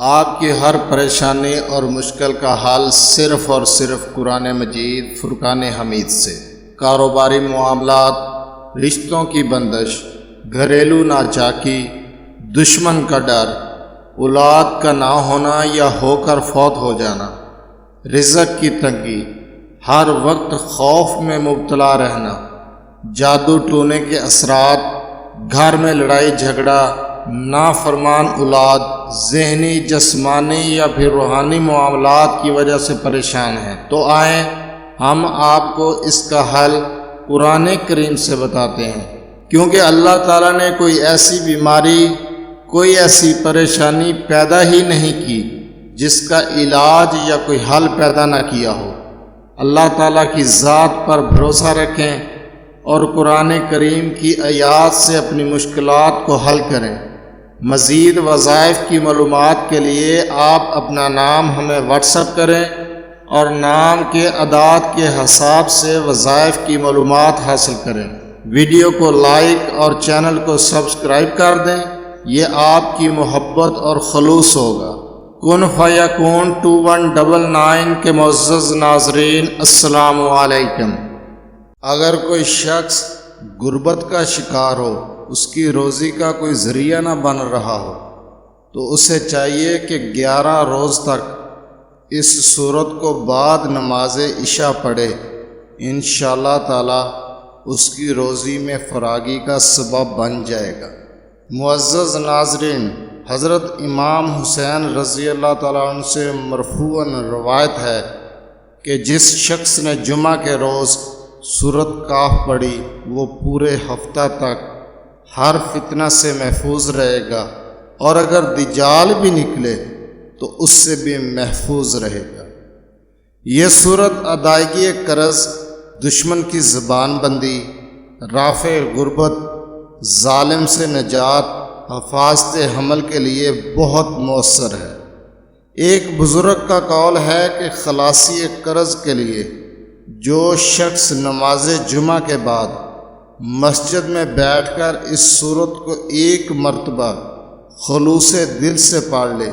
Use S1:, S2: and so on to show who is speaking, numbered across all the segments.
S1: آپ کی ہر پریشانی اور مشکل کا حل صرف اور صرف قرآن مجید فرقان حمید سے۔ کاروباری معاملات، رشتوں کی بندش، گھریلو ناچاکی، دشمن کا ڈر، اولاد کا نہ ہونا یا ہو کر فوت ہو جانا، رزق کی تنگی، ہر وقت خوف میں مبتلا رہنا، جادو ٹونے کے اثرات، گھر میں لڑائی جھگڑا، نافرمان اولاد، ذہنی، جسمانی یا پھر روحانی معاملات کی وجہ سے پریشان ہیں، تو آئیں ہم آپ کو اس کا حل قرآن کریم سے بتاتے ہیں، کیونکہ اللہ تعالیٰ نے کوئی ایسی بیماری، کوئی ایسی پریشانی پیدا ہی نہیں کی جس کا علاج یا کوئی حل پیدا نہ کیا ہو۔ اللہ تعالیٰ کی ذات پر بھروسہ رکھیں اور قرآن کریم کی آیات سے اپنی مشکلات کو حل کریں۔ مزید وظائف کی معلومات کے لیے آپ اپنا نام ہمیں واٹس ایپ کریں اور نام کے اعداد کے حساب سے وظائف کی معلومات حاصل کریں۔ ویڈیو کو لائک اور چینل کو سبسکرائب کر دیں، یہ آپ کی محبت اور خلوص ہوگا۔ کن فیکون 2199 کے معزز ناظرین، السلام علیکم۔ اگر کوئی شخص غربت کا شکار ہو، اس کی روزی کا کوئی ذریعہ نہ بن رہا ہو، تو اسے چاہیے کہ 11 روز تک اس سورت کو بعد نماز عشاء پڑھے۔ انشاءاللہ تعالی اس کی روزی میں فراگی کا سبب بن جائے گا۔ معزز ناظرین، حضرت امام حسین رضی اللہ تعالیٰ عنہ سے مرفوعاً روایت ہے کہ جس شخص نے جمعہ کے روز سورت کاف پڑھی، وہ پورے ہفتہ تک ہر فتنہ سے محفوظ رہے گا، اور اگر دجال بھی نکلے تو اس سے بھی محفوظ رہے گا۔ یہ سورت ادائیگی قرض، دشمن کی زبان بندی، رافع غربت، ظالم سے نجات، حفاظت حمل کے لیے بہت مؤثر ہے۔ ایک بزرگ کا قول ہے کہ خلاصی قرض کے لیے جو شخص نماز جمعہ کے بعد مسجد میں بیٹھ کر اس سورت کو ایک مرتبہ خلوص دل سے پڑھ لے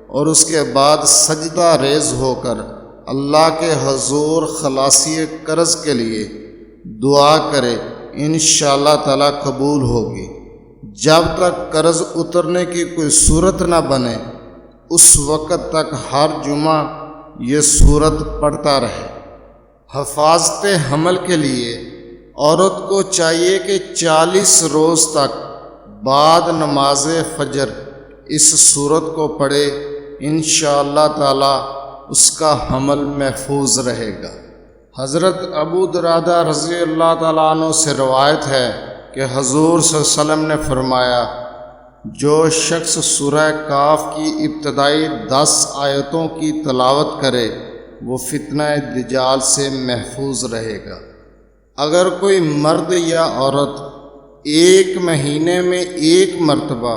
S1: اور اس کے بعد سجدہ ریز ہو کر اللہ کے حضور خلاصی قرض کے لیے دعا کرے، انشاءاللہ تعالی قبول ہوگی۔ جب تک قرض اترنے کی کوئی صورت نہ بنے، اس وقت تک ہر جمعہ یہ سورت پڑھتا رہے۔ حفاظت حمل کے لیے عورت کو چاہیے کہ 40 روز تک بعد نماز فجر اس سورت کو پڑھے، انشاءاللہ تعالی اس کا حمل محفوظ رہے گا۔ حضرت ابو درداء رضی اللہ تعالیٰ عنہ سے روایت ہے کہ حضور صلی اللہ علیہ وسلم نے فرمایا، جو شخص سورہ کاف کی ابتدائی 10 آیتوں کی تلاوت کرے، وہ فتنہ دجال سے محفوظ رہے گا۔ اگر کوئی مرد یا عورت ایک مہینے میں ایک مرتبہ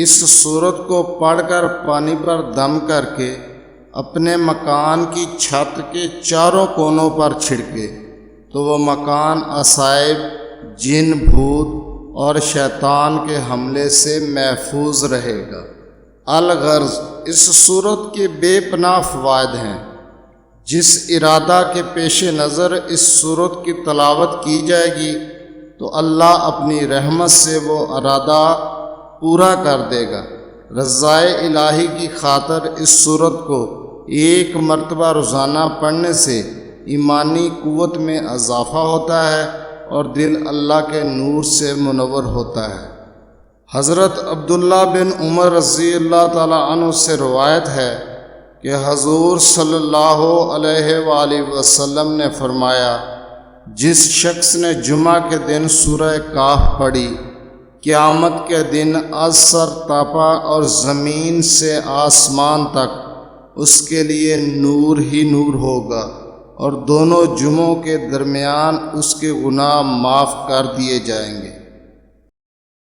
S1: اس سورت کو پڑھ کر پانی پر دم کر کے اپنے مکان کی چھت کے چاروں کونوں پر چھڑکے، تو وہ مکان عصائب، جن، بھوت اور شیطان کے حملے سے محفوظ رہے گا۔ الغرض، اس سورت کے بے پناہ فوائد ہیں۔ جس ارادہ کے پیش نظر اس سورت کی تلاوت کی جائے گی تو اللہ اپنی رحمت سے وہ ارادہ پورا کر دے گا۔ رضائے الہی کی خاطر اس سورت کو ایک مرتبہ روزانہ پڑھنے سے ایمانی قوت میں اضافہ ہوتا ہے اور دل اللہ کے نور سے منور ہوتا ہے۔ حضرت عبداللہ بن عمر رضی اللہ تعالیٰ عنہ سے روایت ہے کہ حضور صلی اللہ علیہ وآلہ وسلم نے فرمایا، جس شخص نے جمعہ کے دن سورہ کاف پڑھی، قیامت کے دن از سر تاپا اور زمین سے آسمان تک اس کے لیے نور ہی نور ہوگا، اور دونوں جمعوں کے درمیان اس کے گناہ معاف کر دیے جائیں گے۔